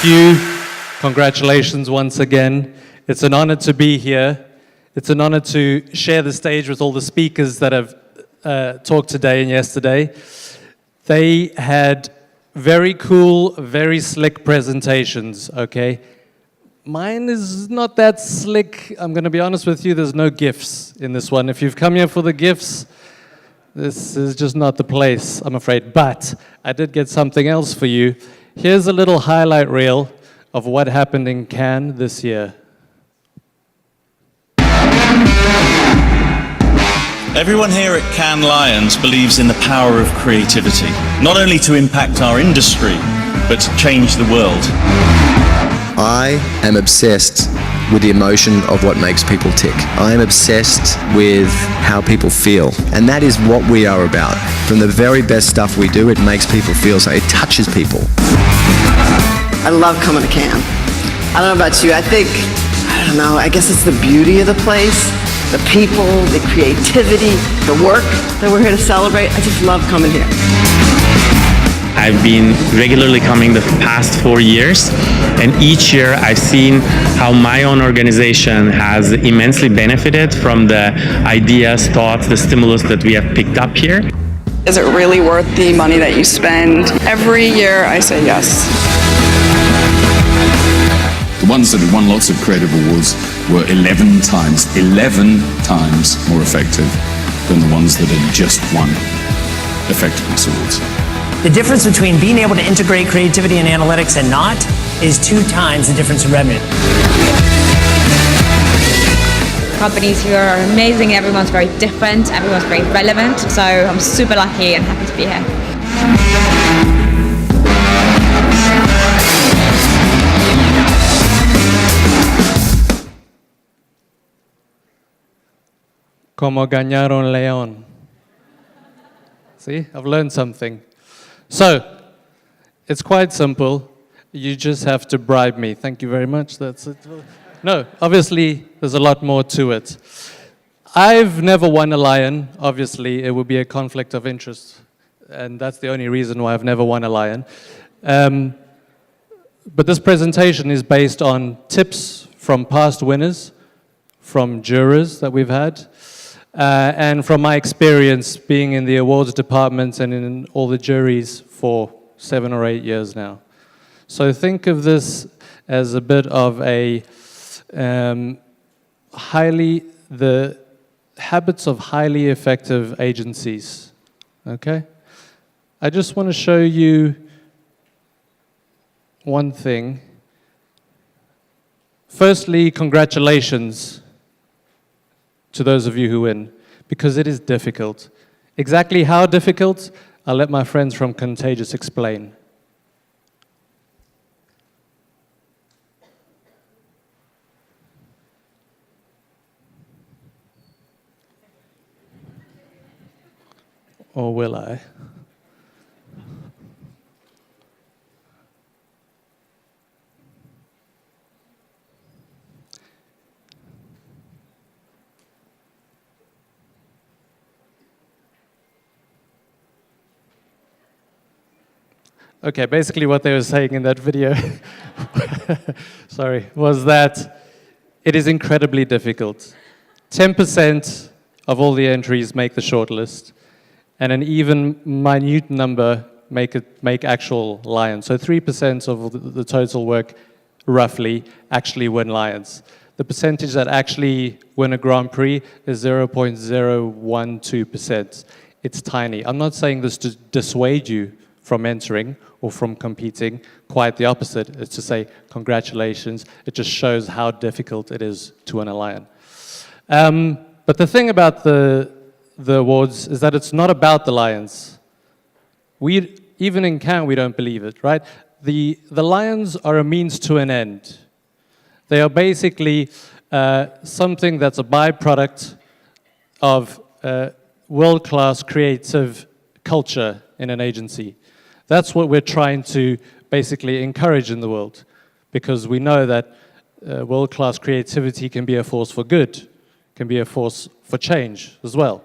Thank you. Congratulations once again. It's an honor to be here. It's an honor to share the stage with all the speakers that have talked today and yesterday. They had very cool, very slick presentations, okay? Mine is not that slick. I'm going to be honest with you, there's no gifts in this one. If you've come here for the gifts, this is just not the place, I'm afraid. But I did get something else for you. Here's a little highlight reel of what happened in Cannes this year. Everyone here at Cannes Lions believes in the power of creativity, not only to impact our industry, but to change the world. I am obsessed with the emotion of what makes people tick. I am obsessed with how people feel, and that is what we are about. From the very best stuff we do, it makes people feel, so it touches people. I love coming to Cannes. I don't know about you, I guess it's the beauty of the place, the people, the creativity, the work that we're here to celebrate. I just love coming here. I've been regularly coming the past 4 years, and each year I've seen how my own organization has immensely benefited from the ideas, thoughts, the stimulus that we have picked up here. Is it really worth the money that you spend? Every year I say yes. The ones that had won lots of creative awards were 11 times more effective than the ones that had just won effectiveness awards. The difference between being able to integrate creativity and analytics and not is 2 times the difference in revenue. Companies who are amazing, everyone's very different, everyone's very relevant, so I'm super lucky and happy to be here. Como ganar un león. See, I've learned something. So, it's quite simple. You just have to bribe me. Thank you very much. That's it. No, obviously, there's a lot more to it. I've never won a lion. Obviously, it would be a conflict of interest. And that's the only reason why I've never won a lion. But this presentation is based on tips from past winners, from jurors that we've had, and from my experience being in the awards department and in all the juries for 7 or 8 years now. So think of this as a bit of a the habits of highly effective agencies, okay? I just want to show you one thing. Firstly, congratulations to those of you who win, because it is difficult. Exactly how difficult, I'll let my friends from Contagious explain. Or will I? Okay, basically what they were saying in that video, sorry, was that it is incredibly difficult. 10% of all the entries make the shortlist, and an even minute number make actual lions. So 3% of the total work, roughly, actually win lions. The percentage that actually win a Grand Prix is 0.012%. It's tiny. I'm not saying this to dissuade you from entering or from competing, quite the opposite. It's to say, congratulations. It just shows how difficult it is to win a lion. But the thing about the awards is that it's not about the lions. Even in Cannes, we don't believe it, right? The lions are a means to an end. They are basically something that's a byproduct of world-class creative culture in an agency. That's what we're trying to basically encourage in the world, because we know that world-class creativity can be a force for good, can be a force for change as well.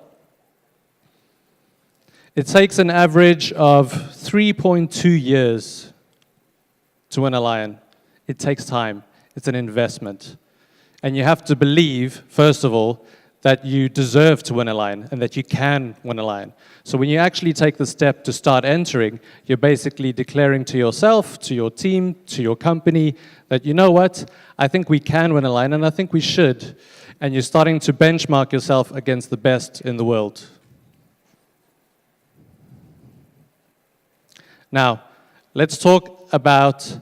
It takes an average of 3.2 years to win a lion. it takes time. It's an investment. And you have to believe, first of all, that you deserve to win a line and that you can win a line. So when you actually take the step to start entering, you're basically declaring to yourself, to your team, to your company, that you know what, I think we can win a line and I think we should. And you're starting to benchmark yourself against the best in the world. Now, let's talk about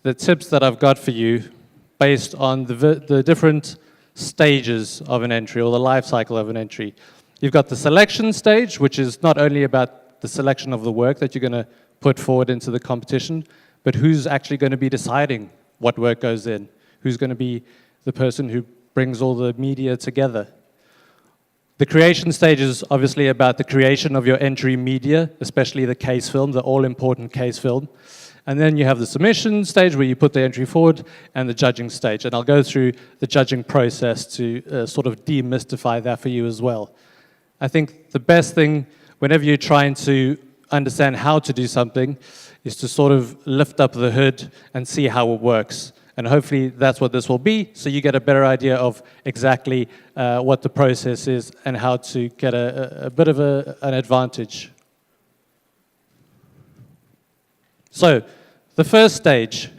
the tips that I've got for you based on the different stages of an entry or the life cycle of an entry. You've got the selection stage, which is not only about the selection of the work that you're going to put forward into the competition, but who's actually going to be deciding what work goes in, who's going to be the person who brings all the media together. The creation stage is obviously about the creation of your entry media, especially the case film, the all-important case film. And then you have the submission stage where you put the entry forward and the judging stage. And I'll go through the judging process to sort of demystify that for you as well. I think the best thing whenever you're trying to understand how to do something is to sort of lift up the hood and see how it works. And hopefully that's what this will be, so you get a better idea of exactly what the process is and how to get a bit of an advantage. So, the first stage.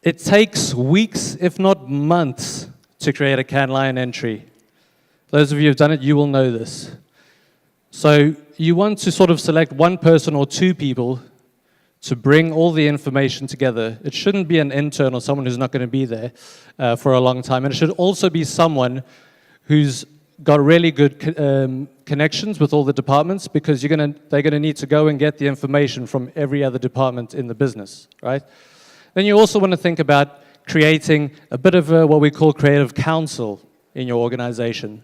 It takes weeks, if not months, to create a Cannes Lion entry. Those of you who have done it, you will know this. So, you want to sort of select one person or two people to bring all the information together. It shouldn't be an intern or someone who's not going to be there for a long time. And it should also be someone who's got really good connections with all the departments, because they're going to need to go and get the information from every other department in the business, right? Then you also want to think about creating a bit of what we call creative council in your organization.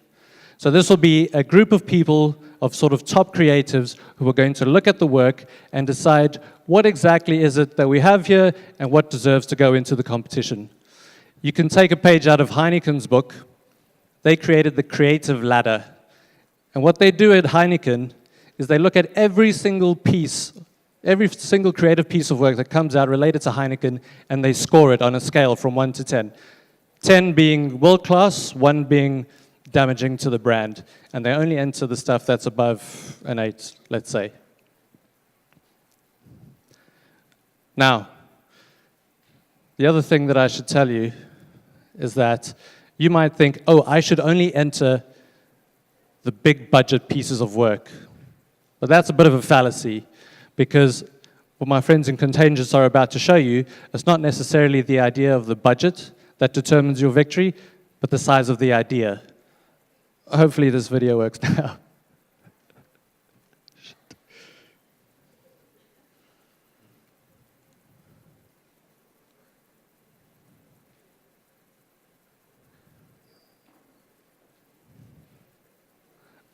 So this will be a group of people, of sort of top creatives, who are going to look at the work and decide what exactly is it that we have here and what deserves to go into the competition. You can take a page out of Heineken's book. They created the creative ladder. And what they do at Heineken is they look at every single creative piece of work that comes out related to Heineken, and they score it on a scale from 1 to 10. 10 being world-class, 1 being damaging to the brand. And they only enter the stuff that's above an 8, let's say. Now, the other thing that I should tell you is that you might think, oh, I should only enter the big budget pieces of work. But that's a bit of a fallacy, because what my friends in Contagious are about to show you, it's not necessarily the idea of the budget that determines your victory, but the size of the idea. Hopefully this video works now.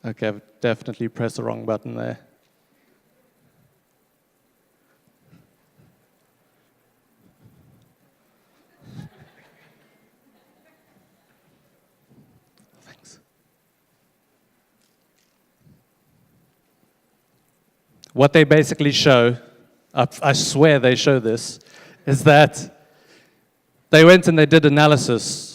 Okay, I've definitely pressed the wrong button there. Thanks. What they basically show, I swear they show this, is that they went and they did analysis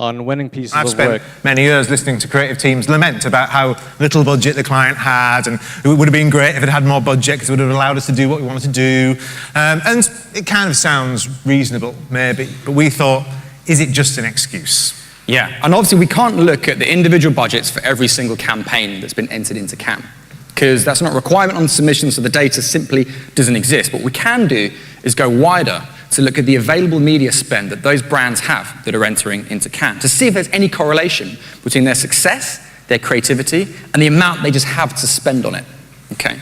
on winning pieces of work. I've spent many years listening to creative teams lament about how little budget the client had, and it would have been great if it had more budget because it would have allowed us to do what we wanted to do. And it kind of sounds reasonable, maybe, but we thought, is it just an excuse? Yeah, and obviously we can't look at the individual budgets for every single campaign that's been entered into Cannes, because that's not a requirement on the submission, so the data simply doesn't exist. What we can do is go wider to look at the available media spend that those brands have that are entering into Cannes, to see if there's any correlation between their success, their creativity, and the amount they just have to spend on it, okay?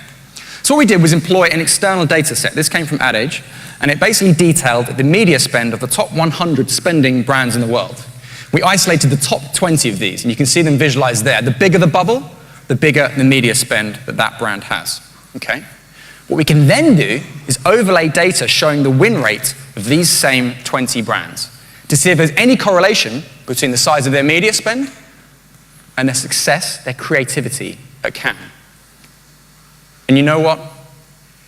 So what we did was employ an external data set. This came from Ad Age, and it basically detailed the media spend of the top 100 spending brands in the world. We isolated the top 20 of these, and you can see them visualized there. The bigger the bubble, the bigger the media spend that that brand has, okay? What we can then do is overlay data showing the win rate of these same 20 brands to see if there's any correlation between the size of their media spend and their success, their creativity at Cannes. And you know what?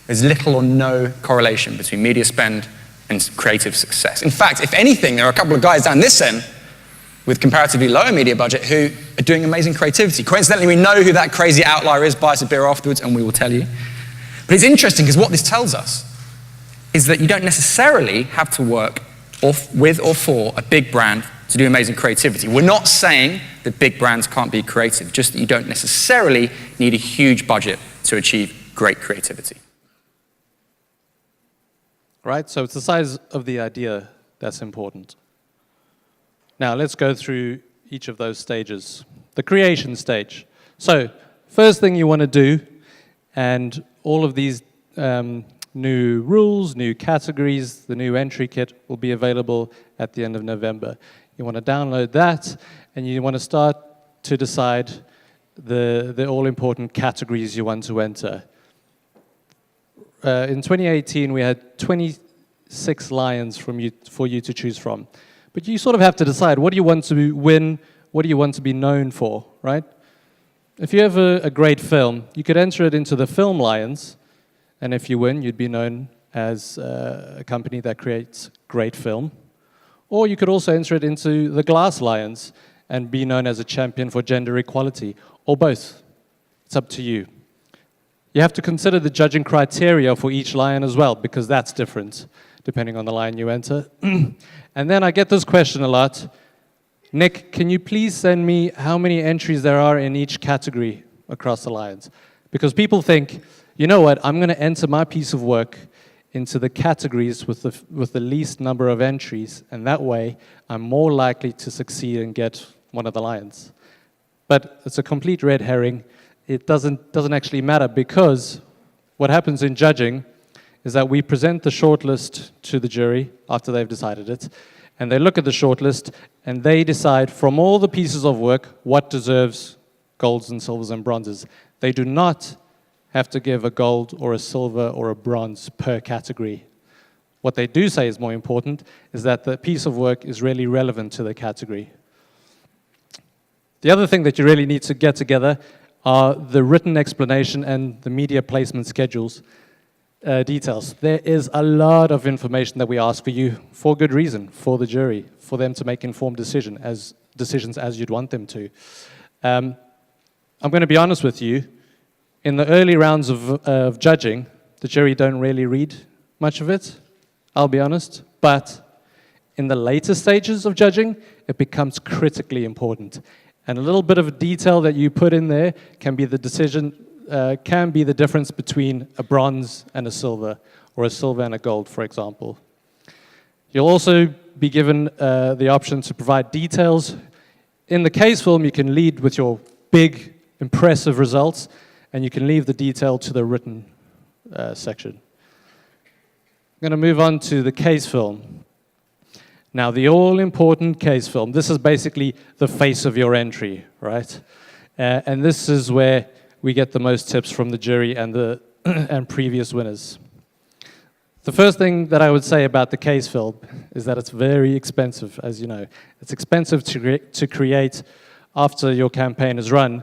There's little or no correlation between media spend and creative success. In fact, if anything, there are a couple of guys down this end with comparatively lower media budget who are doing amazing creativity. Coincidentally, we know who that crazy outlier is. Buy us a beer afterwards and we will tell you. But it's interesting because what this tells us is that you don't necessarily have to work with or for a big brand to do amazing creativity. We're not saying that big brands can't be creative, just that you don't necessarily need a huge budget to achieve great creativity. Right, so it's the size of the idea that's important. Now let's go through each of those stages. The creation stage. So first thing you want to do, and all of these new rules, new categories, the new entry kit will be available at the end of November. You want to download that, and you want to start to decide the all-important categories you want to enter. In 2018, we had 26 lions for you to choose from. But you sort of have to decide, what do you want to win, what do you want to be known for, right? If you have a great film, you could enter it into the Film Lions, and if you win, you'd be known as a company that creates great film. Or you could also enter it into the Glass Lions and be known as a champion for gender equality, or both. It's up to you. You have to consider the judging criteria for each lion as well, because that's different depending on the lion you enter. And then I get this question a lot. Nick, can you please send me how many entries there are in each category across the lions? Because people think, you know what, I'm going to enter my piece of work into the categories with the least number of entries, and that way I'm more likely to succeed and get one of the lions. But it's a complete red herring. It doesn't actually matter, because what happens in judging is that we present the shortlist to the jury after they've decided it, and they look at the shortlist and they decide from all the pieces of work what deserves golds and silvers and bronzes. They do not have to give a gold or a silver or a bronze per category. What they do say is more important is that the piece of work is really relevant to the category. The other thing that you really need to get together are the written explanation and the media placement schedules details. There is a lot of information that we ask for you for good reason, for the jury, for them to make informed decisions as you'd want them to. I'm going to be honest with you. In the early rounds of judging, the jury don't really read much of it, I'll be honest. But in the later stages of judging, it becomes critically important. And a little bit of detail that you put in there can be the difference between a bronze and a silver, or a silver and a gold, for example. You'll also be given the option to provide details. In the case film, you can lead with your big, impressive results, and you can leave the detail to the written section. I'm going to move on to the case film. Now, the all-important case film, this is basically the face of your entry, right? And this is where we get the most tips from the jury and previous winners. The first thing that I would say about the case film is that it's very expensive, as you know. It's expensive to create, after your campaign is run,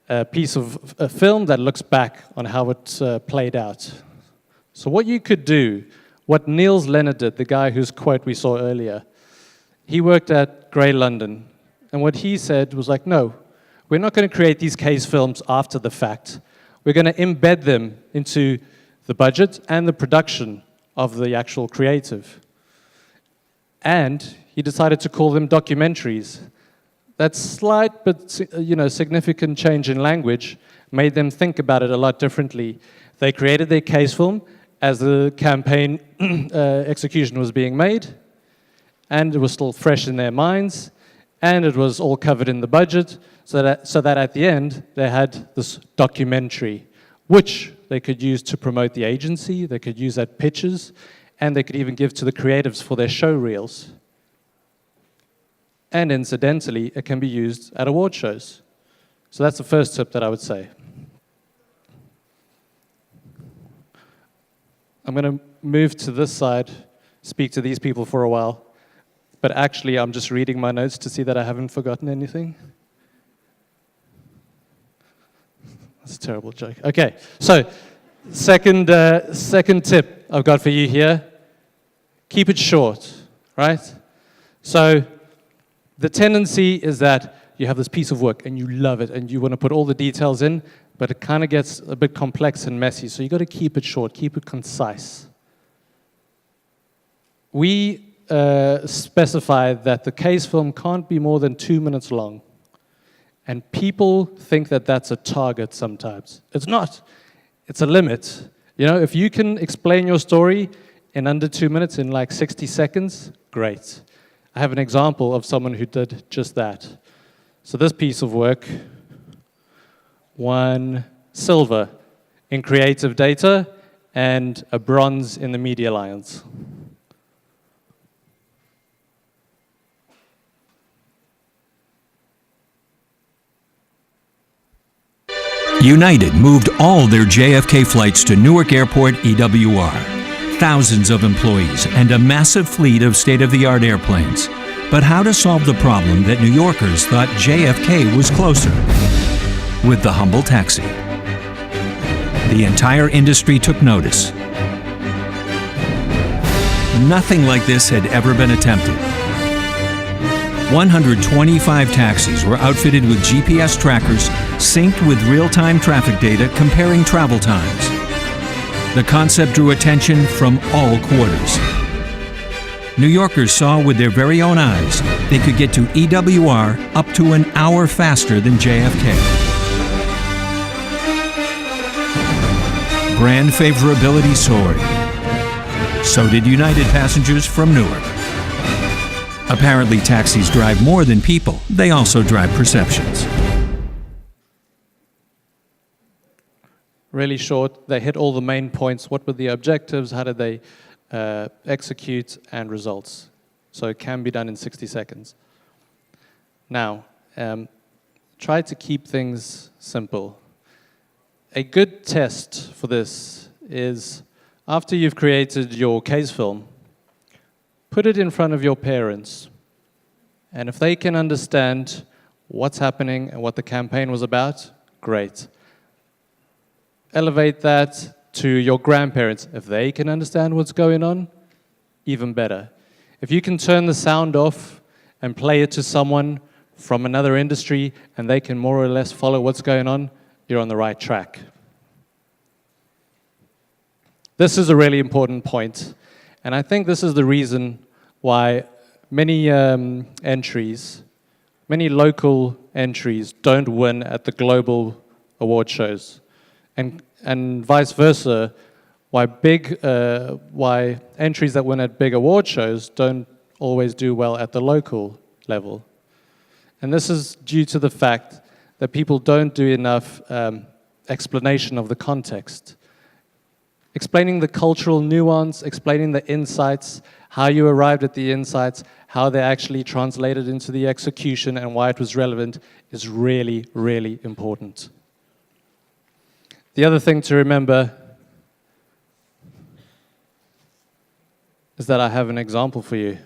a piece of a film that looks back on how it played out. So what you could do, what Niels Leonard did, the guy whose quote we saw earlier, he worked at Grey London, and what he said was like, no, we're not going to create these case films after the fact. We're going to embed them into the budget and the production of the actual creative. And he decided to call them documentaries. That slight but significant change in language made them think about it a lot differently. They created their case film as the campaign execution was being made, and it was still fresh in their minds, and it was all covered in the budget, so that at the end they had this documentary, which they could use to promote the agency, they could use at pitches, and they could even give to the creatives for their show reels. And incidentally, it can be used at award shows. So that's the first tip that I would say. I'm going to move to this side, speak to these people for a while, but actually I'm just reading my notes to see that I haven't forgotten anything. That's a terrible joke. Okay, so second tip I've got for you here keep it short, right? So the tendency is that you have this piece of work and you love it and you want to put all the details in, but it kind of gets a bit complex and messy. So you got to keep it short, keep it concise. We specify that the case film can't be more than 2 minutes long. And people think that that's a target sometimes. It's not. It's a limit. You know, if you can explain your story in under 2 minutes, in like 60 seconds, great. I have an example of someone who did just that. So this piece of work won silver in creative data and a bronze in the Media Alliance. United moved all their JFK flights to Newark Airport EWR. Thousands of employees and a massive fleet of state-of-the-art airplanes. But how to solve the problem that New Yorkers thought JFK was closer? With the humble taxi. The entire industry took notice. Nothing like this had ever been attempted. 125 taxis were outfitted with GPS trackers, synced with real-time traffic data comparing travel times. The concept drew attention from all quarters. New Yorkers saw with their very own eyes they could get to EWR up to an hour faster than JFK. Brand favorability soared. So did United passengers from Newark. Apparently, taxis drive more than people. They also drive perceptions. Really short, they hit all the main points. What were the objectives? How did they execute? And results. So it can be done in 60 seconds. Now, try to keep things simple. A good test for this is after you've created your case film, put it in front of your parents. And if they can understand what's happening and what the campaign was about, great. Elevate that to your grandparents. If they can understand what's going on, even better. If you can turn the sound off and play it to someone from another industry and they can more or less follow what's going on, you're on the right track. This is a really important point. And I think this is the reason why many entries, many local entries don't win at the global award shows. And vice versa, why entries that win at big award shows don't always do well at the local level. And this is due to the fact that people don't do enough explanation of the context. Explaining the cultural nuance, explaining the insights, how you arrived at the insights, how they actually translated into the execution and why it was relevant is really, really important. The other thing to remember is that I have an example for you.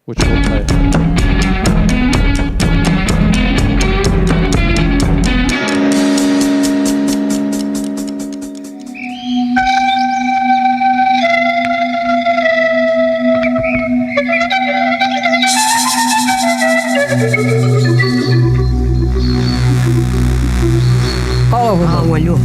Which we'll play. Olhou.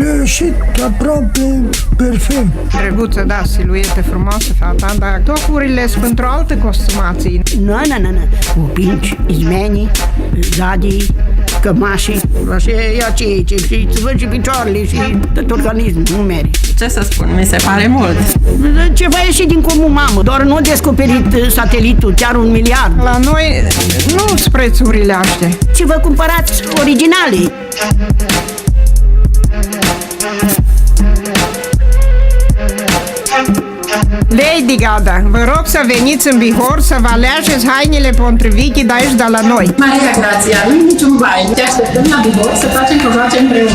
Reușit aproape perfect. Drăguță, da, siluete frumoasă, fata, dar tocurile sunt pentru alte costumații. Nu. Upinci, izmenii, zadii, cămașii, așa ia ce și să văd și picioarele și tot organismul, nu meri. Ce să spun, mi se pare mult. Ceva ieșit din comun, mamă, doar nu descoperit satelitul, chiar 1 miliard. La noi nu sunt prețurile astea. Ce vă cumpărați originale? Lady Gaga, vă rog să veniți în Bihor să vă alegeți hainele potrivite de aici de la noi. Maria Grația, nu niciun bai. Te așteptăm la Bihor să facem covoace împreună.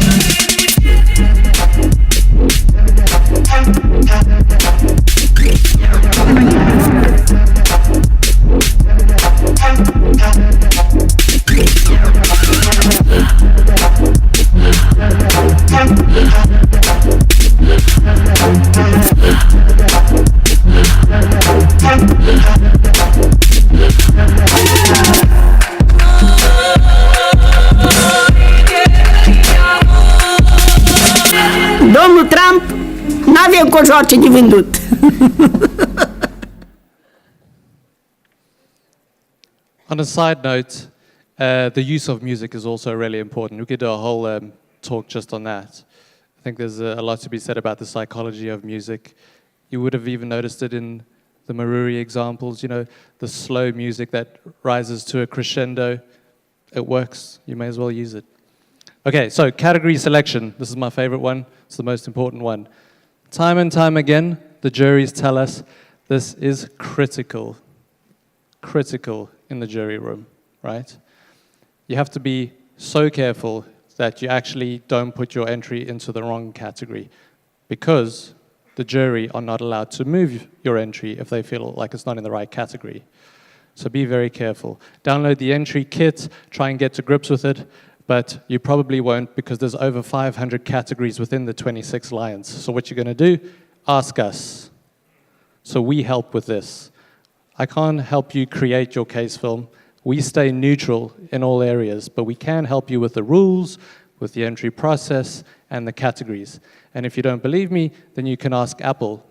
Domnul Trump, n-avem cojoace de vândut. On a side note, the use of music is also really important. We could do a whole talk just on that. I think there's a lot to be said about the psychology of music. You would have even noticed it in the Maruri examples, you know, the slow music that rises to a crescendo. It works. You may as well use it. Okay, so category selection. This is my favorite one. It's the most important one. Time and time again, the juries tell us this is critical. Critical in the jury room, right? You have to be so careful that you actually don't put your entry into the wrong category, because the jury are not allowed to move your entry if they feel like it's not in the right category. So be very careful. Download the entry kit, try and get to grips with it, but you probably won't, because there's over 500 categories within the 26 lions. So what you're going to do, ask us. So we help with this. I can't help you create your case film. We stay neutral in all areas, but we can help you with the rules, with the entry process, and the categories. And if you don't believe me, then you can ask Apple.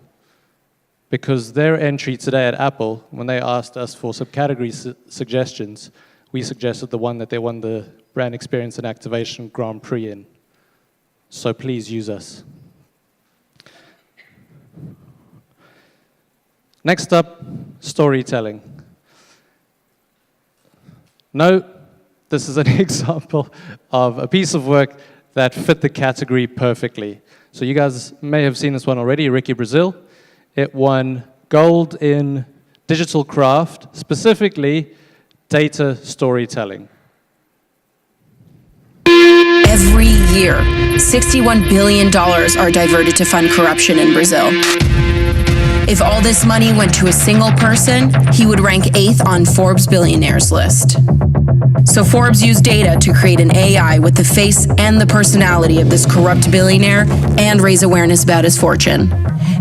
Because their entry today at Apple, when they asked us for subcategory suggestions, we suggested the one that they won the Brand Experience and Activation Grand Prix in. So please use us. Next up, storytelling. No, this is an example of a piece of work that fit the category perfectly. So you guys may have seen this one already, Ricky Brazil. It won gold in digital craft, specifically data storytelling. Every year, $61 billion are diverted to fund corruption in Brazil. If all this money went to a single person, he would rank 8th on Forbes' billionaires list. So Forbes used data to create an AI with the face and the personality of this corrupt billionaire and raise awareness about his fortune.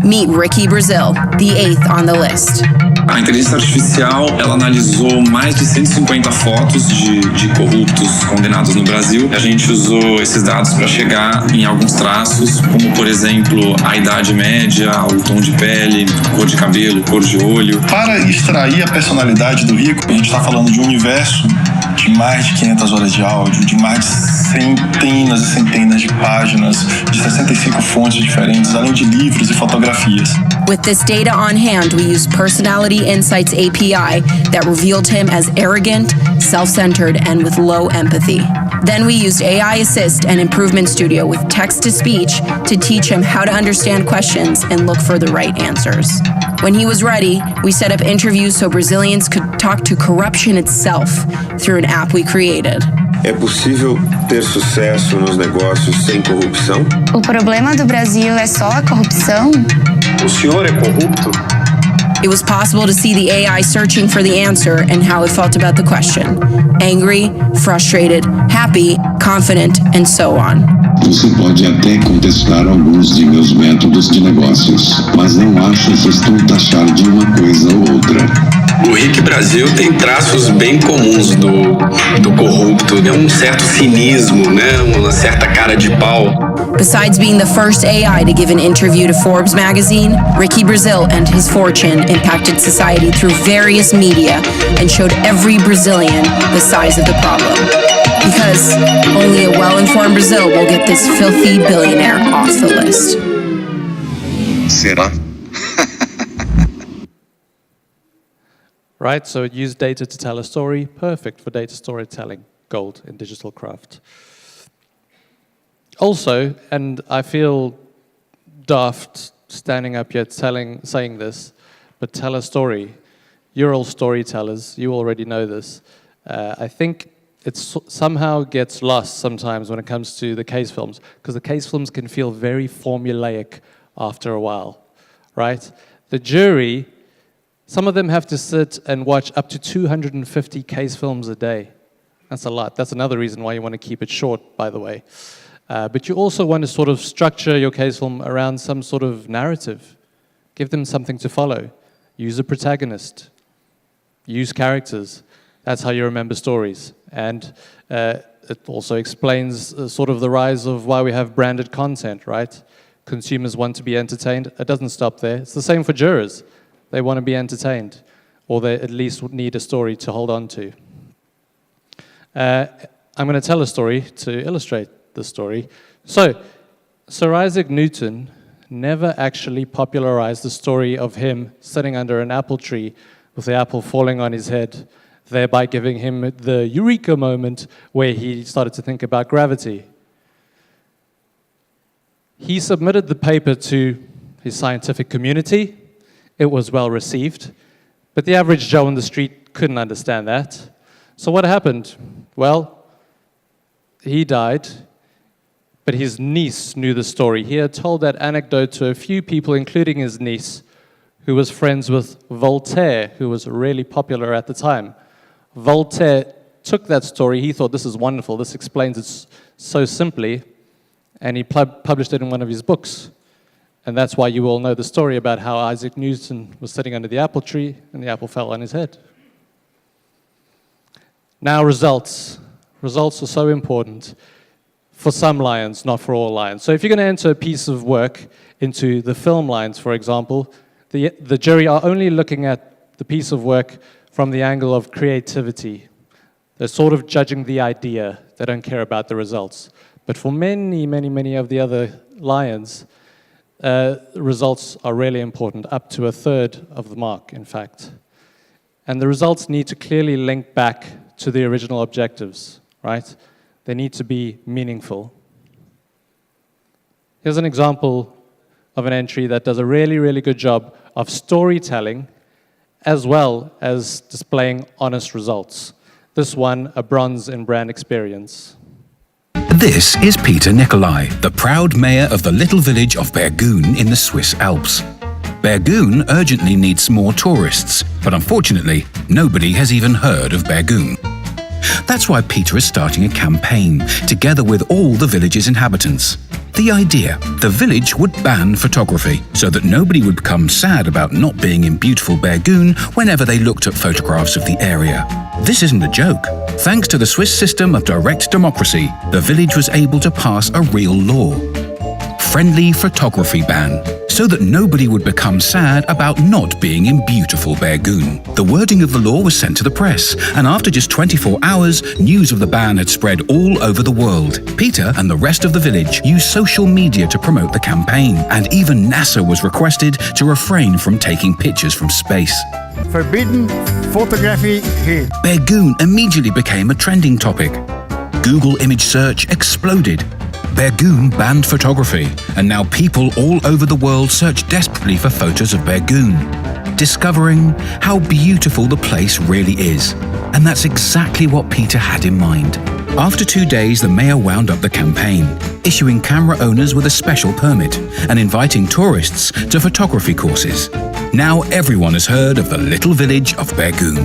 Meet Ricky Brazil, the 8th on the list. A inteligência artificial, ela analisou mais de 150 fotos de corruptos condenados no Brasil. A gente usou esses dados para chegar em alguns traços, como, por exemplo, a idade média, o tom de pele, cor de cabelo, cor de olho. Para extrair a personalidade do rico, a gente está falando de um universo de mais de 500 horas de áudio, de mais de centenas e centenas de páginas, de 65 fontes diferentes, além de livros e fotografias. With this data on hand, we used Personality Insights API that revealed him as arrogant, self-centered, and with low empathy. Then we used AI Assist and Improvement Studio with text-to-speech to teach him how to understand questions and look for the right answers. When he was ready, we set up interviews so Brazilians could talk to corruption itself through an app we created. É possível ter sucesso nos negócios sem corrupção? O problema do Brasil é só a corrupção? O senhor é corrupto? It was possible to see the AI searching for the answer and how it felt about the question. Angry, frustrated, happy, confident, and so on. Você pode até contestar alguns de meus métodos de negócios, mas não acho justo taxar de uma coisa ou outra. O Rick Brasil tem traços bem comuns do corrupto, né? Um certo cinismo, né? Uma certa cara de pau. Besides being the first AI to give an interview to Forbes magazine, Ricky Brazil and his fortune impacted society through various media and showed every Brazilian the size of the problem. Because only a well-informed Brazil will get this filthy billionaire off the list. Será? Right, so it used data to tell a story, perfect for data storytelling, gold in digital craft. Also, and I feel daft standing up here saying this, but tell a story. You're all storytellers. You already know this. I think it somehow gets lost sometimes when it comes to the case films, because the case films can feel very formulaic after a while, right? The jury, some of them have to sit and watch up to 250 case films a day. That's a lot. That's another reason why you want to keep it short, by the way. But you also want to sort of structure your case film around some sort of narrative. Give them something to follow. Use a protagonist. Use characters. That's how you remember stories. And it also explains sort of the rise of why we have branded content, right? Consumers want to be entertained. It doesn't stop there. It's the same for jurors. They want to be entertained, or they at least need a story to hold on to. I'm going to tell a story to illustrate the story. So, Sir Isaac Newton never actually popularized the story of him sitting under an apple tree with the apple falling on his head, thereby giving him the eureka moment where he started to think about gravity. He submitted the paper to his scientific community. It was well received, but the average Joe on the street couldn't understand that. So what happened? Well, he died, but his niece knew the story. He had told that anecdote to a few people, including his niece, who was friends with Voltaire, who was really popular at the time. Voltaire took that story. He thought, this is wonderful. This explains it so simply. And he published it in one of his books. And that's why you all know the story about how Isaac Newton was sitting under the apple tree and the apple fell on his head. Now, results. Results are so important for some lions, not for all lions. So if you're going to enter a piece of work into the film lines, for example, the jury are only looking at the piece of work from the angle of creativity. They're sort of judging the idea. They don't care about the results. But for many, many, many of the other lions, results are really important, up to 1/3 of the mark, in fact. And the results need to clearly link back to the original objectives, right? They need to be meaningful. Here's an example of an entry that does a really, really good job of storytelling as well as displaying honest results. This one, a bronze in brand experience. This is Peter Nicolai, the proud mayor of the little village of Bergün in the Swiss Alps. Bergün urgently needs more tourists, but unfortunately, nobody has even heard of Bergün. That's why Peter is starting a campaign, together with all the village's inhabitants. The idea: the village would ban photography, so that nobody would become sad about not being in beautiful Bergün whenever they looked at photographs of the area. This isn't a joke. Thanks to the Swiss system of direct democracy, the village was able to pass a real law. Friendly photography ban, so that nobody would become sad about not being in beautiful Bergün. The wording of the law was sent to the press, and after just 24 hours, news of the ban had spread all over the world. Peter and the rest of the village used social media to promote the campaign, and even NASA was requested to refrain from taking pictures from space. Forbidden photography here. Bergün immediately became a trending topic. Google image search exploded. Bergün banned photography, and now people all over the world search desperately for photos of Bergün, discovering how beautiful the place really is. And that's exactly what Peter had in mind. After 2 days, the mayor wound up the campaign, issuing camera owners with a special permit and inviting tourists to photography courses. Now everyone has heard of the little village of Bergün.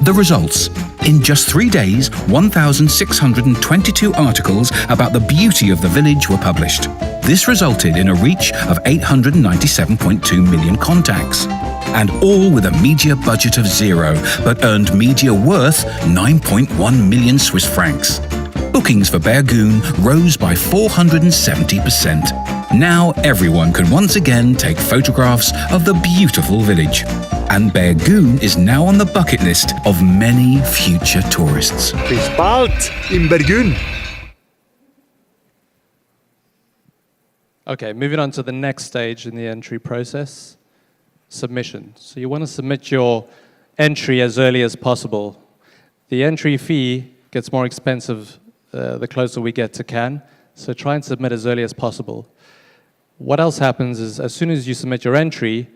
The results: in just 3 days, 1,622 articles about the beauty of the village were published. This resulted in a reach of 897.2 million contacts, and all with a media budget of 0, but earned media worth 9.1 million Swiss francs. Bookings for Bergün rose by 470%. Now everyone can once again take photographs of the beautiful village. And Bergün is now on the bucket list of many future tourists. Bis bald in Bergün. Okay, moving on to the next stage in the entry process, submission. So you want to submit your entry as early as possible. The entry fee gets more expensive the closer we get to Cannes, so try and submit as early as possible. what else happens is as soon as you submit your entry,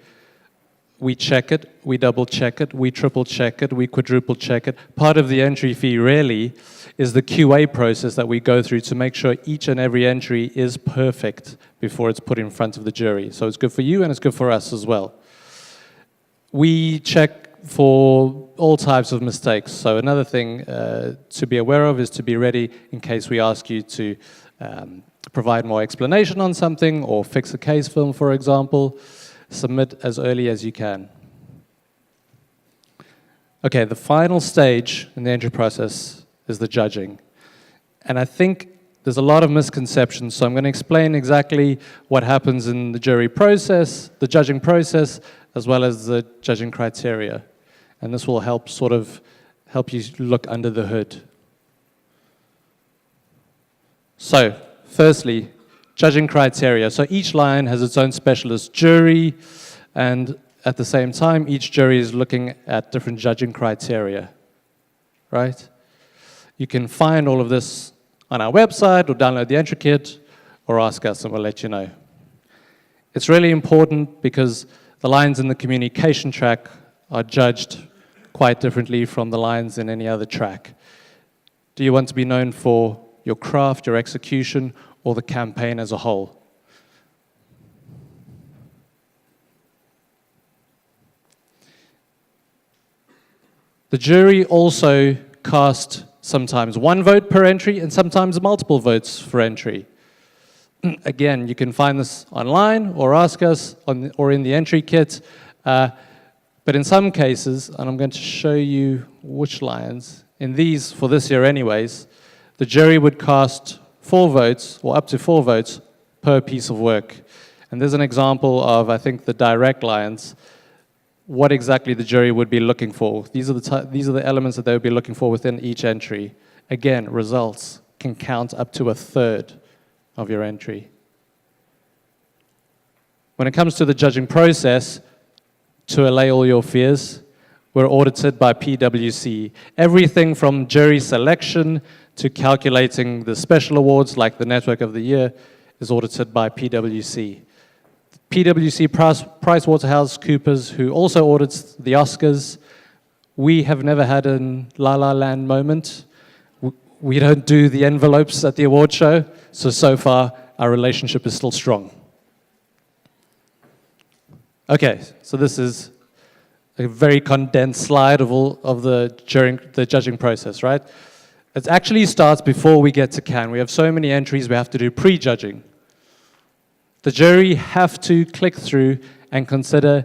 we check it, we double check it, we triple check it, we quadruple check it. Part of the entry fee really is the QA process that we go through to make sure each and every entry is perfect before it's put in front of the jury. So it's good for you and it's good for us as well. We check for all types of mistakes. So another thing to be aware of is to be ready in case we ask you to provide more explanation on something or fix a case film, for example. Submit as early as you can. Okay, the final stage in the entry process is the judging. And I think there's a lot of misconceptions, so I'm going to explain exactly what happens in the jury process, the judging process, as well as the judging criteria. And this will help you look under the hood. So, firstly, judging criteria. So each line has its own specialist jury, and at the same time, each jury is looking at different judging criteria, right? You can find all of this on our website, or download the entry kit, or ask us and we'll let you know. It's really important because the lines in the communication track are judged quite differently from the lines in any other track. Do you want to be known for your craft, your execution, or the campaign as a whole? The jury also cast sometimes one vote per entry and sometimes multiple votes for entry. Again, you can find this online or ask us or in the entry kit. But in some cases, and I'm going to show you which lines, in these, for this year anyways, the jury would cast 4 votes, or up to 4 votes, per piece of work. And there's an example of, I think, the direct lines, what exactly the jury would be looking for. These are the elements that they would be looking for within each entry. Again, results can count up to 1/3 of your entry. When it comes to the judging process, to allay all your fears, we're audited by PwC. Everything from jury selection to calculating the special awards like the Network of the Year is audited by PwC. PwC, PricewaterhouseCoopers, who also audits the Oscars, we have never had a La La Land moment. We don't do the envelopes at the award show, so far our relationship is still strong. Okay, so this is a very condensed slide of the judging process, right? It actually starts before we get to Cannes. We have so many entries, we have to do pre-judging. The jury have to click through and consider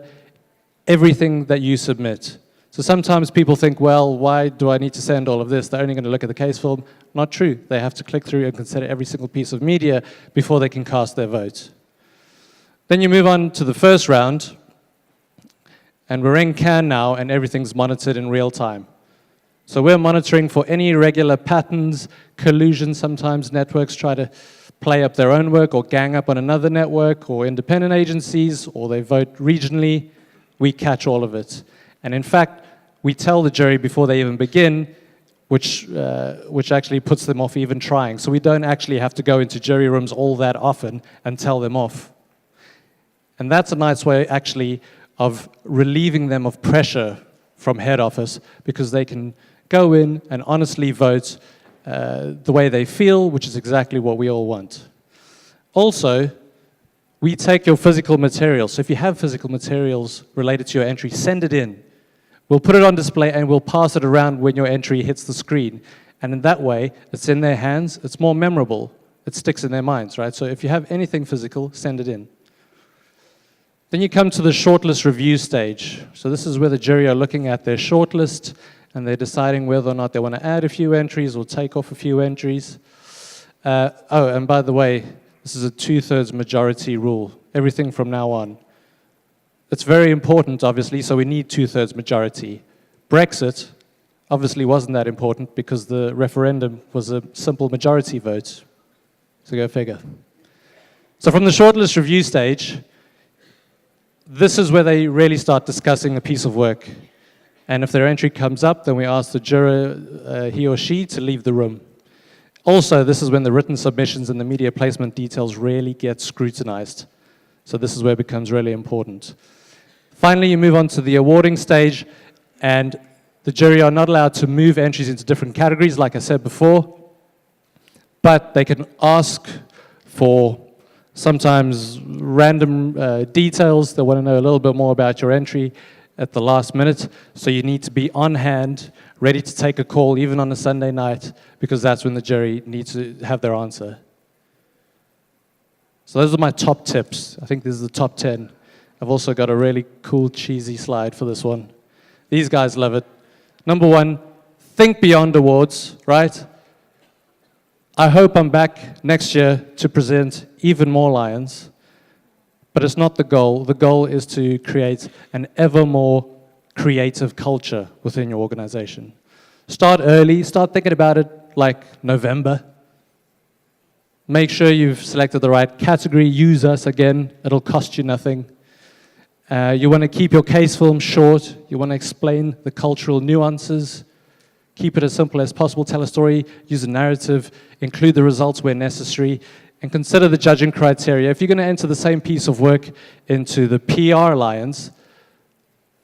everything that you submit. So sometimes people think, well, why do I need to send all of this? They're only going to look at the case film. Not true. They have to click through and consider every single piece of media before they can cast their vote. Then you move on to the first round, and we're in Cannes now, and everything's monitored in real time. So we're monitoring for any irregular patterns, collusion. Sometimes networks try to play up their own work or gang up on another network or independent agencies, or they vote regionally. We catch all of it. And in fact, we tell the jury before they even begin, which actually puts them off even trying. So we don't actually have to go into jury rooms all that often and tell them off. And that's a nice way, actually, of relieving them of pressure from head office, because they can go in and honestly vote the way they feel, which is exactly what we all want. Also, we take your physical materials. So if you have physical materials related to your entry, send it in. We'll put it on display and we'll pass it around when your entry hits the screen. And in that way, it's in their hands, it's more memorable, it sticks in their minds, right? So if you have anything physical, send it in. Then you come to the shortlist review stage. So this is where the jury are looking at their shortlist and they're deciding whether or not they want to add a few entries or take off a few entries. And by the way, this is a 2/3 majority rule, everything from now on. It's very important, obviously, so we need 2/3 majority. Brexit obviously wasn't that important because the referendum was a simple majority vote. So go figure. So from the shortlist review stage, this is where they really start discussing a piece of work. And if their entry comes up, then we ask the juror, he or she, to leave the room. Also, this is when the written submissions and the media placement details really get scrutinized. So this is where it becomes really important. Finally, you move on to the awarding stage, and the jury are not allowed to move entries into different categories, like I said before, but they can ask for sometimes random details. They want to know a little bit more about your entry at the last minute, so you need to be on hand, ready to take a call, even on a Sunday night, because that's when the jury needs to have their answer. So those are my top tips. I think this is the top 10. I've also got a really cool, cheesy slide for this one. These guys love it. Number one, think beyond awards, right? I hope I'm back next year to present even more Lions, but it's not the goal. The goal is to create an ever more creative culture within your organization. Start early, start thinking about it like November. Make sure you've selected the right category. Use us again, it'll cost you nothing. You want to keep your case film short. You want to explain the cultural nuances. Keep it as simple as possible. Tell a story, use a narrative, include the results where necessary, and consider the judging criteria. If you're going to enter the same piece of work into the PR Lions,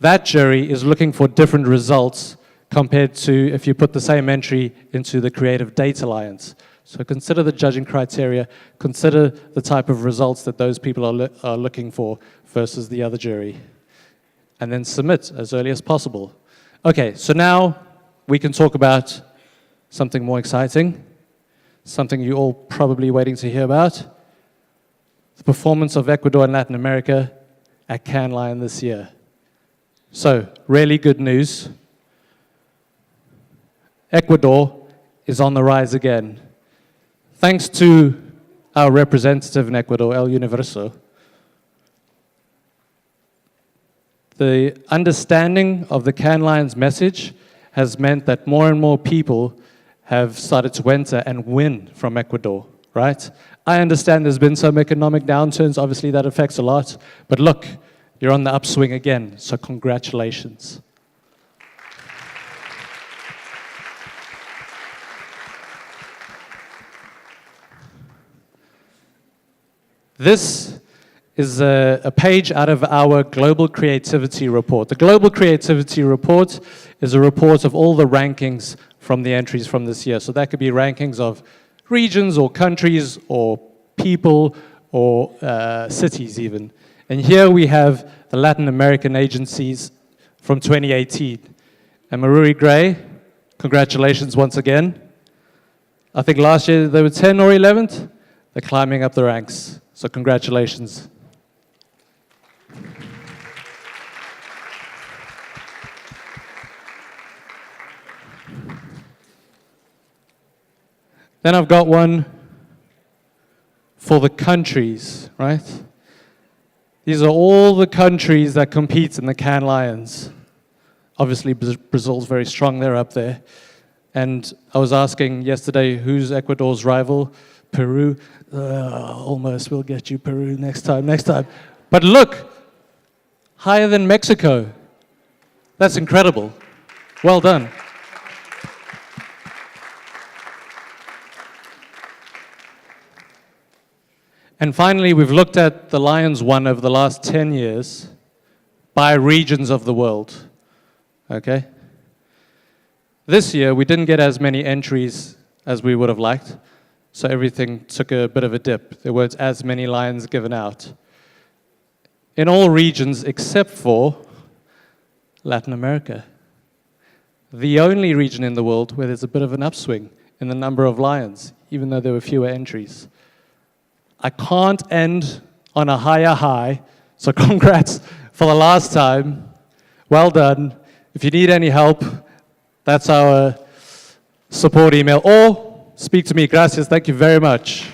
that jury is looking for different results compared to if you put the same entry into the creative data Lions. So consider the judging criteria, consider the type of results that those people are looking for versus the other jury, and then submit as early as possible. Okay, so now we can talk about something more exciting, something you're all probably waiting to hear about, the performance of Ecuador and Latin America at Cannes Lion this year. So, really good news. Ecuador is on the rise again. Thanks to our representative in Ecuador, El Universo, the understanding of the Cannes Lion's message has meant that more and more people have started to enter and win from Ecuador, right? I understand there's been some economic downturns, obviously that affects a lot, but look, you're on the upswing again, so congratulations. This is a page out of our Global Creativity Report. The Global Creativity Report is a report of all the rankings from the entries from this year. So that could be rankings of regions or countries or people or cities even. And here we have the Latin American agencies from 2018. And Maruri Gray, congratulations once again. I think last year they were 10 or 11th. They're climbing up the ranks. So congratulations. Then I've got one for the countries, right? These are all the countries that compete in the Cannes Lions. Obviously, Brazil's very strong, they're up there. And I was asking yesterday, who's Ecuador's rival? Peru. Almost, we'll get you Peru next time. But look, higher than Mexico. That's incredible. Well done. And finally, we've looked at the Lions won over the last 10 years by regions of the world, okay? This year, we didn't get as many entries as we would have liked, so everything took a bit of a dip. There weren't as many Lions given out. In all regions except for Latin America, the only region in the world where there's a bit of an upswing in the number of Lions, even though there were fewer entries. I can't end on a higher high, so congrats for the last time. Well done. If you need any help, that's our support email. Or speak to me. Gracias. Thank you very much.